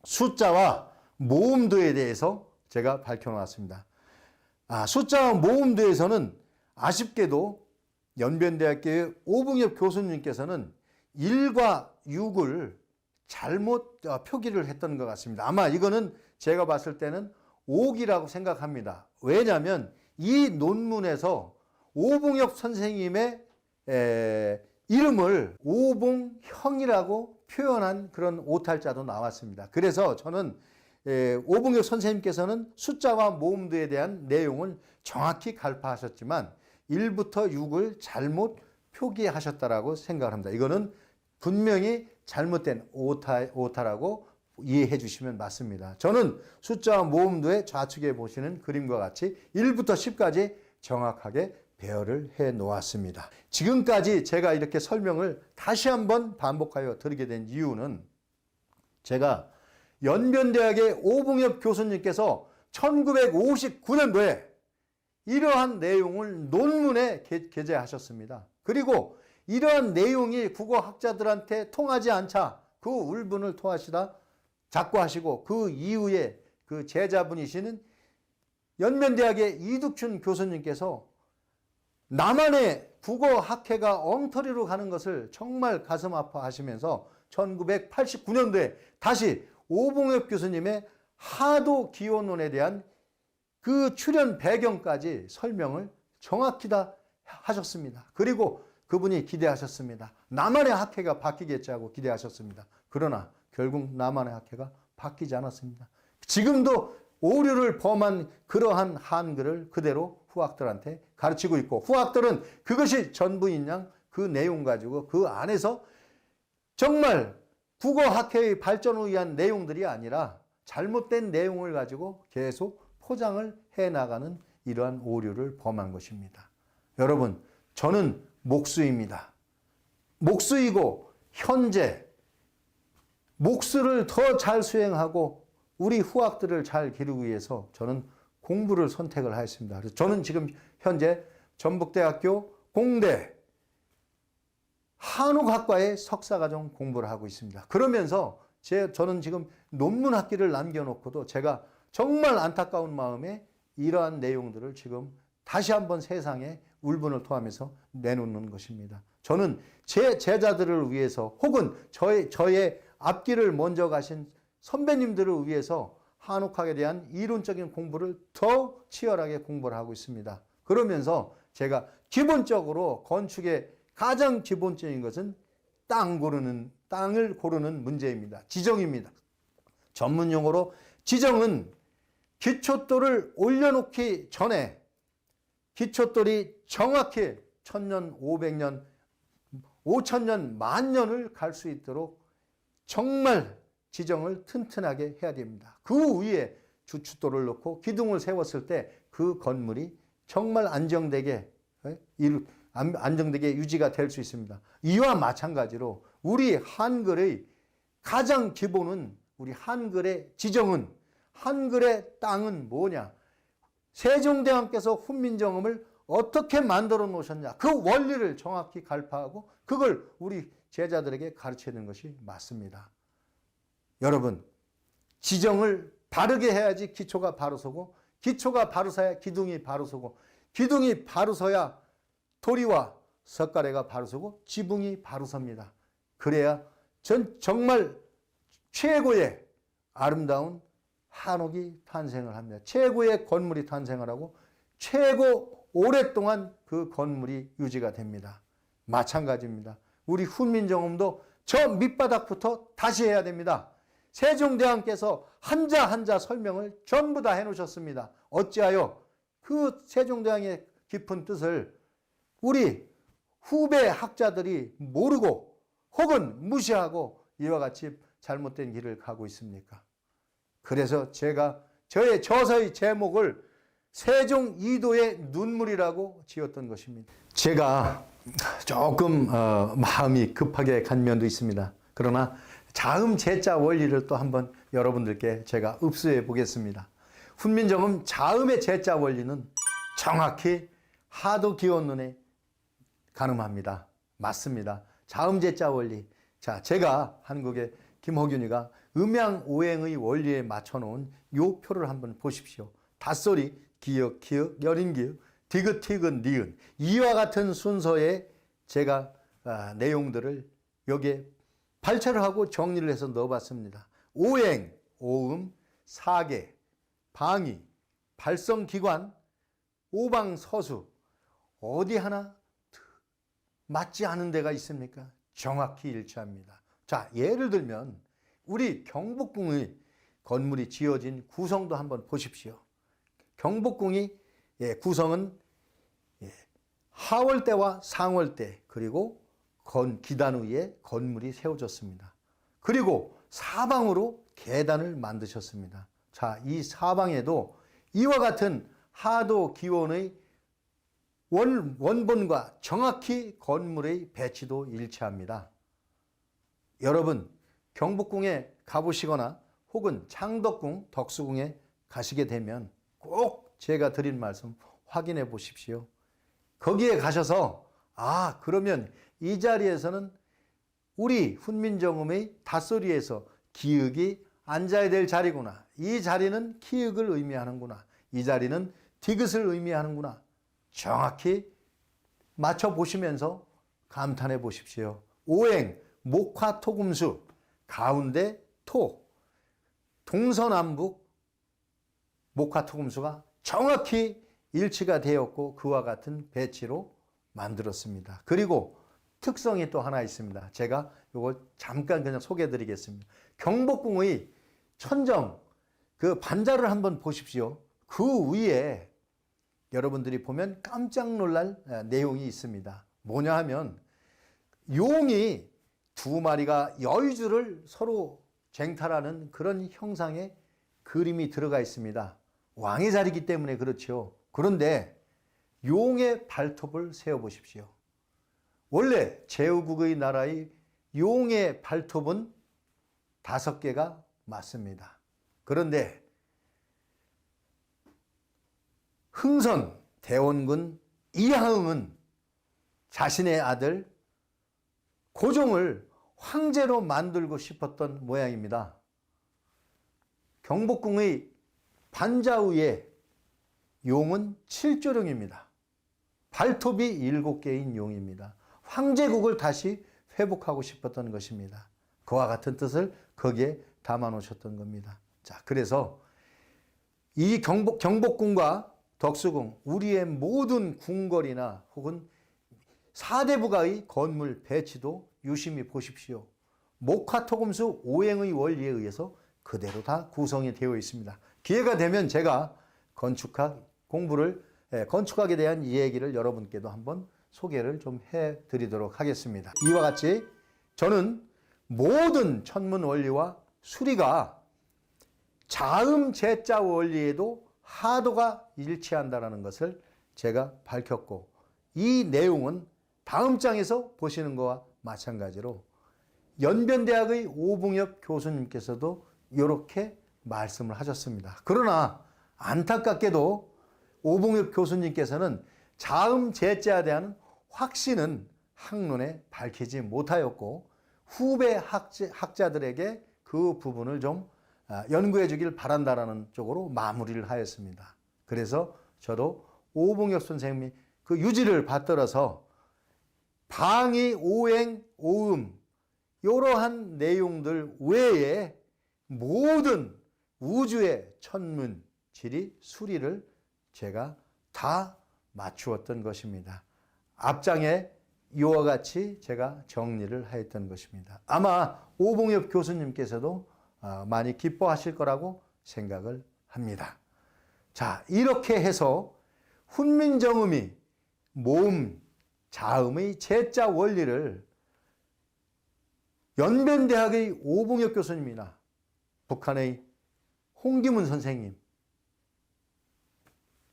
숫자와 모음도에 대해서 제가 밝혀놓았습니다. 숫자와 모음도에서는 아쉽게도 연변대학교의 오봉엽 교수님께서는 1과 6을 잘못 표기를 했던 것 같습니다. 아마 이거는 제가 봤을 때는 오기라고 생각합니다. 왜냐하면 이 논문에서 오봉엽 선생님의 이름을 오봉형이라고 표현한 그런 오탈자도 나왔습니다. 그래서 저는 오봉엽 선생님께서는 숫자와 모음도에 대한 내용을 정확히 갈파하셨지만 1부터 6을 잘못 표기하셨다라고 생각을 합니다. 이거는 분명히 잘못된 오타라고 이해해 주시면 맞습니다. 저는 숫자와 모음도의 좌측에 보시는 그림과 같이 1부터 10까지 정확하게 배열을 해 놓았습니다. 지금까지 제가 이렇게 설명을 다시 한번 반복하여 드리게 된 이유는 제가 연변대학의 오봉엽 교수님께서 1959년도에 이러한 내용을 논문에 게재하셨습니다. 그리고 이러한 내용이 국어학자들한테 통하지 않자 그 울분을 토하시다 작고하시고 그 이후에 그 제자분이시는 연변대학의 이득춘 교수님께서 나만의 국어학회가 엉터리로 가는 것을 정말 가슴 아파하시면서 1989년도에 다시 오봉엽 교수님의 하도 기원론에 대한 그 출연 배경까지 설명을 정확히 다 하셨습니다. 그리고 그분이 기대하셨습니다. 나만의 학회가 바뀌겠지 하고 기대하셨습니다. 그러나 결국 나만의 학회가 바뀌지 않았습니다. 지금도 오류를 범한 그러한 한글을 그대로 후학들한테 가르치고 있고 후학들은 그것이 전부인 양 그 내용 가지고 그 안에서 정말 국어학회의 발전을 위한 내용들이 아니라 잘못된 내용을 가지고 계속 포장을 해나가는 이러한 오류를 범한 것입니다. 여러분, 저는 목수입니다. 목수이고 현재 목수를 더 잘 수행하고 우리 후학들을 잘 기르기 위해서 저는 공부를 선택을 하였습니다. 그래서 저는 지금 현재 전북대학교 공대 한옥학과의 석사과정 공부를 하고 있습니다. 그러면서 저는 지금 논문 학기를 남겨놓고도 제가 정말 안타까운 마음에 이러한 내용들을 지금 다시 한번 세상에 울분을 토하면서 내놓는 것입니다. 저는 제 제자들을 위해서 혹은 저의 앞길을 먼저 가신 선배님들을 위해서 한옥학에 대한 이론적인 공부를 더 치열하게 공부를 하고 있습니다. 그러면서 제가 기본적으로 건축의 가장 기본적인 것은 땅을 고르는 문제입니다. 지정입니다. 전문 용어로 지정은 기초돌을 올려놓기 전에 기초돌이 정확히 1000년, 500년, 5000년, 만년을 갈 수 있도록 정말 지정을 튼튼하게 해야 됩니다. 그 위에 주춧돌을 놓고 기둥을 세웠을 때 그 건물이 정말 안정되게 유지가 될 수 있습니다. 이와 마찬가지로 우리 한글의 가장 기본은 우리 한글의 지정은 한글의 땅은 뭐냐? 세종대왕께서 훈민정음을 어떻게 만들어 놓으셨냐? 그 원리를 정확히 갈파하고 그걸 우리 제자들에게 가르쳐야 되는 것이 맞습니다. 여러분, 지정을 바르게 해야지 기초가 바로 서고 기초가 바로 서야 기둥이 바로 서고 기둥이 바로 서야 도리와 석가래가 바로 서고 지붕이 바로 섭니다. 그래야 정말 최고의 아름다운 한옥이 탄생을 합니다. 최고의 건물이 탄생을 하고 최고 오랫동안 그 건물이 유지가 됩니다. 마찬가지입니다. 우리 훈민정음도 저 밑바닥부터 다시 해야 됩니다. 세종대왕께서 한자 한자 설명을 전부 다 해놓으셨습니다. 어찌하여 그 세종대왕의 깊은 뜻을 우리 후배 학자들이 모르고 혹은 무시하고 이와 같이 잘못된 길을 가고 있습니까? 그래서 제가 저의 저서의 제목을 세종 이도의 눈물이라고 지었던 것입니다. 제가 조금 마음이 급하게 간 면도 있습니다. 그러나 자음 제자 원리를 또 한번 여러분들께 제가 읍수해 보겠습니다. 훈민정음 자음의 제자 원리는 정확히 하도 기원론에 가늠합니다. 맞습니다. 자음 제자 원리. 자, 제가 한국의 김호균이가 음양오행의 원리에 맞춰놓은 요 표를 한번 보십시오. 닷소리, 기역, 기역, 여린기역, 디귿, 티귿, 니은, 이와 같은 순서의 제가 내용들을 여기에 발췌를 하고 정리를 해서 넣어봤습니다. 오행, 오음, 사계, 방위, 발성기관, 오방서수, 어디 하나 맞지 않은 데가 있습니까? 정확히 일치합니다. 자, 예를 들면 우리 경복궁의 건물이 지어진 구성도 한번 보십시오. 경복궁이 구성은 하월대와 상월대, 그리고 기단 위에 건물이 세워졌습니다. 그리고 사방으로 계단을 만드셨습니다. 자, 이 사방에도 이와 같은 하도 기원의 원본과 정확히 건물의 배치도 일치합니다. 여러분, 경복궁에 가보시거나 혹은 창덕궁, 덕수궁에 가시게 되면 꼭 제가 드린 말씀 확인해 보십시오. 거기에 가셔서 그러면 이 자리에서는 우리 훈민정음의 닷소리에서 기역이 앉아야 될 자리구나. 이 자리는 기역을 의미하는구나. 이 자리는 디귿을 의미하는구나. 정확히 맞춰보시면서 감탄해 보십시오. 오행, 목화토금수, 가운데 토, 동서남북 목화토금수가 정확히 일치가 되었고 그와 같은 배치로 만들었습니다. 그리고 특성이 또 하나 있습니다. 제가 이거 잠깐 그냥 소개해 드리겠습니다. 경복궁의 천정, 그 반자를 한번 보십시오. 그 위에 여러분들이 보면 깜짝 놀랄 내용이 있습니다. 뭐냐 하면 용이 두 마리가 여의주를 서로 쟁탈하는 그런 형상의 그림이 들어가 있습니다. 왕의 자리이기 때문에 그렇죠. 그런데 용의 발톱을 세어보십시오. 원래 제후국의 나라의 용의 발톱은 5개가 맞습니다. 그런데 흥선 대원군 이하응은 자신의 아들 고종을 황제로 만들고 싶었던 모양입니다. 경복궁의 반자 위에 용은 7조령입니다. 발톱이 7개인 용입니다. 황제국을 다시 회복하고 싶었던 것입니다. 그와 같은 뜻을 거기에 담아 놓으셨던 겁니다. 자, 그래서 이 경복궁과 덕수궁, 우리의 모든 궁궐이나 혹은 사대부가의 건물 배치도 유심히 보십시오. 목화토금수 오행의 원리에 의해서 그대로 다 구성이 되어 있습니다. 기회가 되면 제가 건축학 공부를 건축학에 대한 이야기를 여러분께도 한번 소개를 좀 해드리도록 하겠습니다. 이와 같이 저는 모든 천문 원리와 수리가 자음 제자 원리에도 하도가 일치한다는 것을 제가 밝혔고, 이 내용은 다음 장에서 보시는 것과 마찬가지로 연변대학의 오봉엽 교수님께서도 이렇게 말씀을 하셨습니다. 그러나 안타깝게도 오봉엽 교수님께서는 자음 제자에 대한 확신은 학론에 밝히지 못하였고, 후배 학자들에게 그 부분을 좀 연구해 주길 바란다라는 쪽으로 마무리를 하였습니다. 그래서 저도 오봉엽 선생님이 그 유지를 받들어서 방위, 오행, 오음 이러한 내용들 외에 모든 우주의 천문, 지리, 수리를 제가 다 맞추었던 것입니다. 앞장에 이와 같이 제가 정리를 하였던 것입니다. 아마 오봉엽 교수님께서도 많이 기뻐하실 거라고 생각을 합니다. 자, 이렇게 해서 훈민정음이 모음, 자음의 제자 원리를 연변대학의 오봉엽 교수님이나 북한의 홍기문 선생님,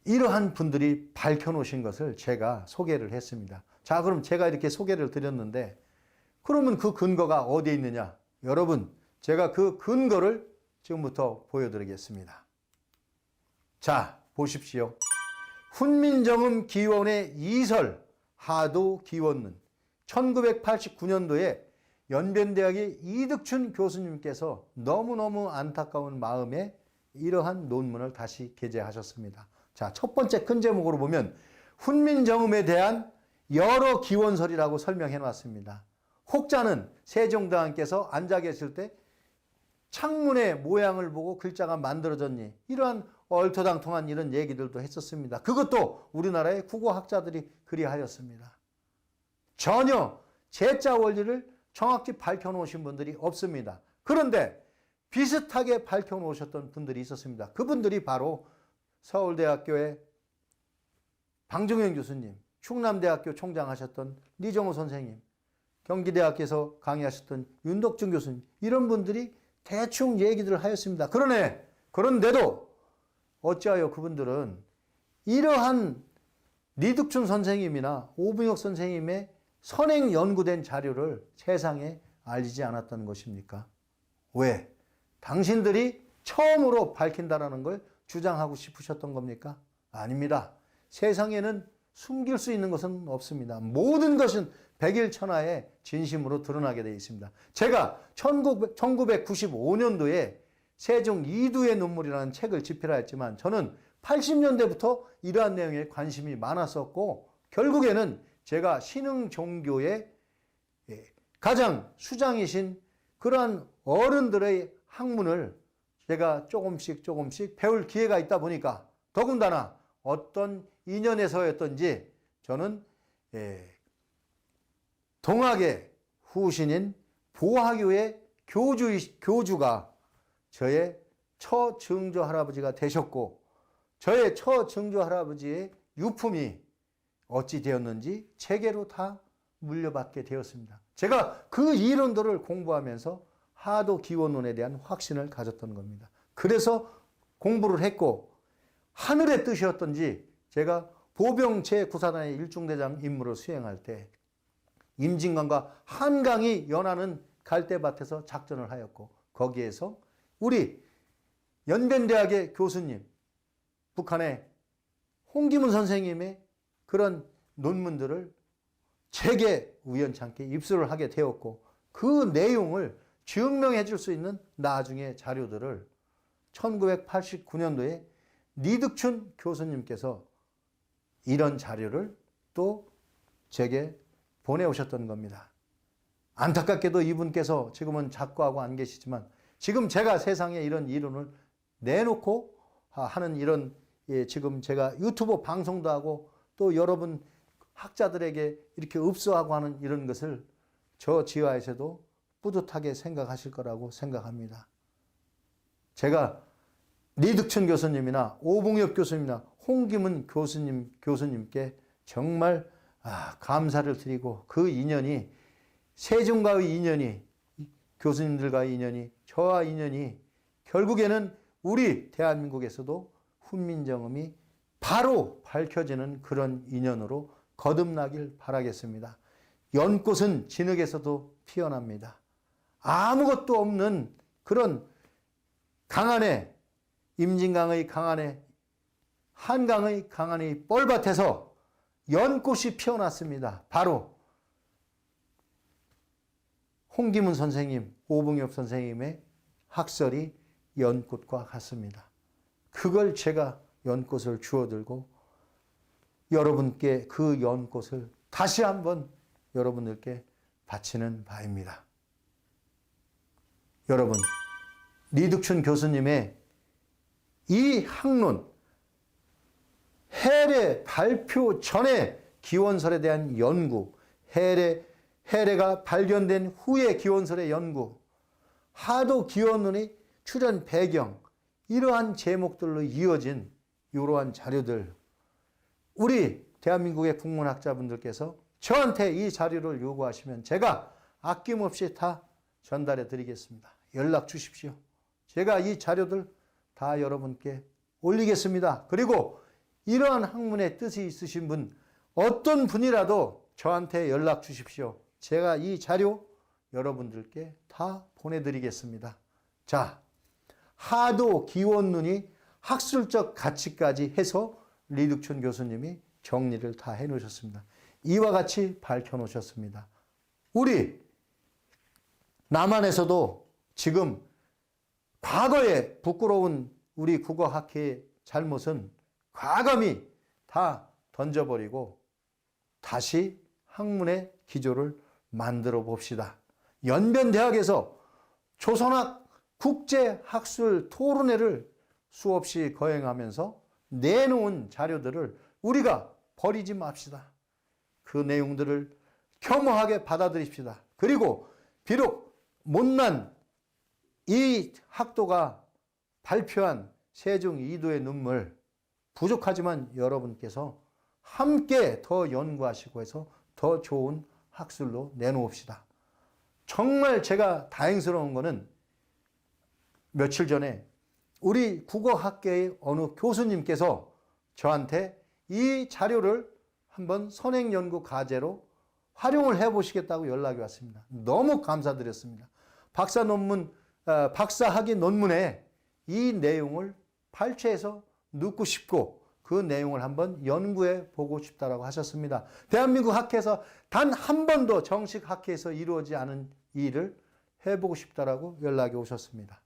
이러한 분들이 밝혀놓으신 것을 제가 소개를 했습니다. 자, 그럼 제가 이렇게 소개를 드렸는데 그러면 그 근거가 어디에 있느냐? 여러분, 제가 그 근거를 지금부터 보여드리겠습니다. 자, 보십시오. 훈민정음 기원의 이설 하도 기원은 1989년도에 연변대학의 이득춘 교수님께서 너무너무 안타까운 마음에 이러한 논문을 다시 게재하셨습니다. 자, 첫 번째 큰 제목으로 보면 훈민정음에 대한 여러 기원설이라고 설명해 놨습니다. 혹자는 세종대왕께서 앉아 계실 때 창문의 모양을 보고 글자가 만들어졌니? 이러한 얼토당통한 이런 얘기들도 했었습니다. 그것도 우리나라의 국어학자들이 그리하였습니다. 전혀 제자 원리를 정확히 밝혀놓으신 분들이 없습니다. 그런데 비슷하게 밝혀놓으셨던 분들이 있었습니다. 그분들이 바로 서울대학교의 방정현 교수님, 충남대학교 총장하셨던 리정호 선생님, 경기대학에서 강의하셨던 윤덕준 교수님, 이런 분들이 대충 얘기들을 하였습니다. 그런데도 어찌하여 그분들은 이러한 리득춘 선생님이나 오붕혁 선생님의 선행 연구된 자료를 세상에 알리지 않았던 것입니까? 왜? 당신들이 처음으로 밝힌다라는 걸 주장하고 싶으셨던 겁니까? 아닙니다. 세상에는 숨길 수 있는 것은 없습니다. 모든 것은 백일천하의 진심으로 드러나게 되어 있습니다. 제가 1995년도에 세종 이두의 눈물이라는 책을 집필하였지만 저는 80년대부터 이러한 내용에 관심이 많았었고 결국에는 제가 신흥 종교의 가장 수장이신 그러한 어른들의 학문을 제가 조금씩 배울 기회가 있다 보니까 더군다나 어떤 인연에서였던지 저는 동학의 후신인 보화교의 교주가 저의 처증조 할아버지가 되셨고 저의 처증조 할아버지의 유품이 어찌 되었는지 체계로 다 물려받게 되었습니다. 제가 그 이론들을 공부하면서 하도 기원론에 대한 확신을 가졌던 겁니다. 그래서 공부를 했고 하늘의 뜻이었던지 제가 보병 제9사단의 일중대장 임무를 수행할 때 임진강과 한강이 연하는 갈대밭에서 작전을 하였고 거기에서 우리 연변대학의 교수님, 북한의 홍기문 선생님의 그런 논문들을 제게 우연찮게 입수를 하게 되었고 그 내용을 증명해 줄 수 있는 나중의 자료들을 1989년도에 리득춘 교수님께서 이런 자료를 또 제게 보내오셨던 겁니다. 안타깝게도 이분께서 지금은 작고하고 안 계시지만 지금 제가 세상에 이런 이론을 내놓고 하는 이런 지금 제가 유튜브 방송도 하고 또 여러분 학자들에게 이렇게 읍수하고 하는 이런 것을 저 지하에서도 뿌듯하게 생각하실 거라고 생각합니다. 제가 리득춘 교수님이나 오붕엽 교수님이나 홍기문 교수님께 정말 감사를 드리고 그 인연이 세종과의 인연이 교수님들과의 인연이 저와 인연이 결국에는 우리 대한민국에서도 훈민정음이 바로 밝혀지는 그런 인연으로 거듭나길 바라겠습니다. 연꽃은 진흙에서도 피어납니다. 아무것도 없는 그런 강안에 임진강의 강안에 한강의 강안의 뻘밭에서 연꽃이 피어났습니다. 바로 홍기문 선생님, 오붕엽 선생님의 학설이 연꽃과 같습니다. 그걸 제가 연꽃을 주워들고 여러분께 그 연꽃을 다시 한번 여러분들께 바치는 바입니다. 여러분, 리득춘 교수님의 이 학론, 해례 발표 전에 기원설에 대한 연구, 해례가 발견된 후의 기원설의 연구, 하도 기원론의 출현 배경, 이러한 제목들로 이어진 이러한 자료들, 우리 대한민국의 국문학자분들께서 저한테 이 자료를 요구하시면 제가 아낌없이 다 전달해 드리겠습니다. 연락 주십시오. 제가 이 자료들 다 여러분께 올리겠습니다. 그리고 이러한 학문의 뜻이 있으신 분, 어떤 분이라도 저한테 연락 주십시오. 제가 이 자료 여러분들께 다 보내드리겠습니다. 자, 하도 기원론이 학술적 가치까지 해서 리득춘 교수님이 정리를 다 해놓으셨습니다. 이와 같이 밝혀놓으셨습니다. 우리 남한에서도 지금 과거에 부끄러운 우리 국어학회의 잘못은 과감히 다 던져버리고 다시 학문의 기조를 만들어 봅시다. 연변대학에서 조선학 국제학술 토론회를 수없이 거행하면서 내놓은 자료들을 우리가 버리지 맙시다. 그 내용들을 겸허하게 받아들입시다. 그리고 비록 못난 이 학도가 발표한 세종 이도의 눈물 부족하지만 여러분께서 함께 더 연구하시고 해서 더 좋은 학술로 내놓읍시다. 정말 제가 다행스러운 거는 며칠 전에 우리 국어학계의 어느 교수님께서 저한테 이 자료를 한번 선행연구 과제로 활용을 해보시겠다고 연락이 왔습니다. 너무 감사드렸습니다. 박사학위 논문에 이 내용을 발췌해서 넣고 싶고 그 내용을 한번 연구해 보고 싶다고 하셨습니다. 대한민국 학회에서 단 한 번도 정식 학회에서 이루어지지 않은 일을 해보고 싶다라고 연락이 오셨습니다.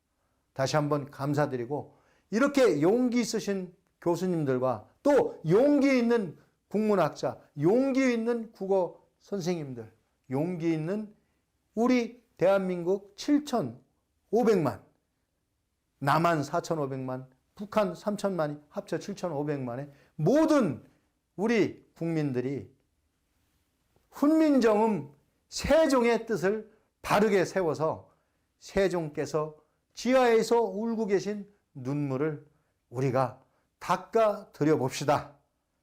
다시 한번 감사드리고 이렇게 용기 있으신 교수님들과 또 용기 있는 국문학자, 용기 있는 국어 선생님들, 용기 있는 우리 대한민국 7,500만, 남한 4,500만, 북한 3,000만이 합쳐 7,500만의 모든 우리 국민들이 훈민정음 세종의 뜻을 바르게 세워서 세종께서 지하에서 울고 계신 눈물을 우리가 닦아 드려 봅시다.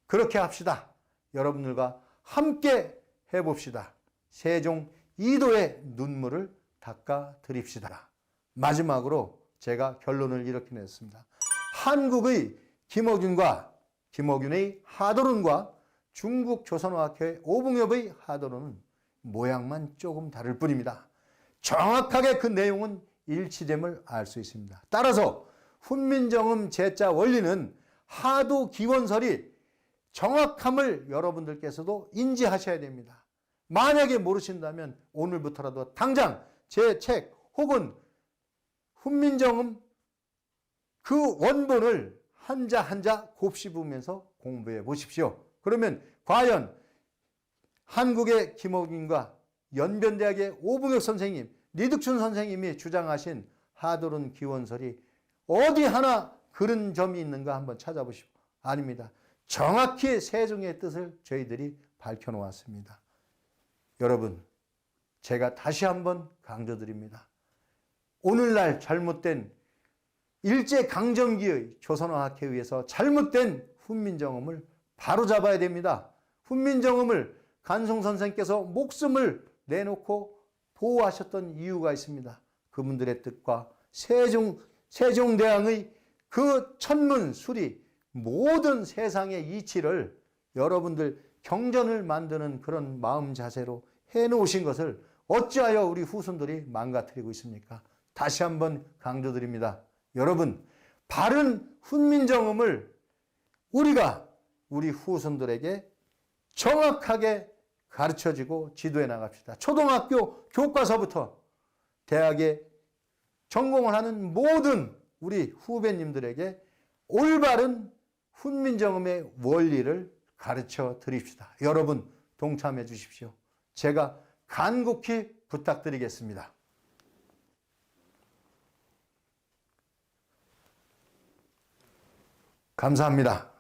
그렇게 합시다. 여러분들과 함께 해봅시다. 세종 이도의 눈물을 닦아 드립시다. 마지막으로 제가 결론을 이렇게 냈습니다. 한국의 김어균의 하도론과 중국 조선어학회 오봉엽의 하도론은 모양만 조금 다를 뿐입니다. 정확하게 그 내용은 일치됨을 알 수 있습니다. 따라서 훈민정음 제자 원리는 하도 기원설이 정확함을 여러분들께서도 인지하셔야 됩니다. 만약에 모르신다면 오늘부터라도 당장 제 책 혹은 훈민정음 그 원본을 한자 한자 곱씹으면서 공부해 보십시오. 그러면 과연 한국의 김어균과 연변대학의 오봉혁 선생님, 리덕춘 선생님이 주장하신 하도론 기원설이 어디 하나 그런 점이 있는가 한번 찾아보십시오. 아닙니다. 정확히 세종의 뜻을 저희들이 밝혀놓았습니다. 여러분, 제가 다시 한번 강조드립니다. 오늘날 잘못된 일제강점기의 조선어학회에 의해서 잘못된 훈민정음을 바로잡아야 됩니다. 훈민정음을 간송 선생께서 목숨을 내놓고 보호하셨던 이유가 있습니다. 그분들의 뜻과 세종대왕의 그 천문 수리 모든 세상의 이치를 여러분들 경전을 만드는 그런 마음 자세로 해놓으신 것을 어찌하여 우리 후손들이 망가뜨리고 있습니까? 다시 한번 강조드립니다. 여러분, 바른 훈민정음을 우리가 우리 후손들에게 정확하게 가르쳐주고 지도해 나갑시다. 초등학교 교과서부터 대학에 전공을 하는 모든 우리 후배님들에게 올바른 훈민정음의 원리를 가르쳐 드립시다. 여러분 동참해 주십시오. 제가 간곡히 부탁드리겠습니다. 감사합니다.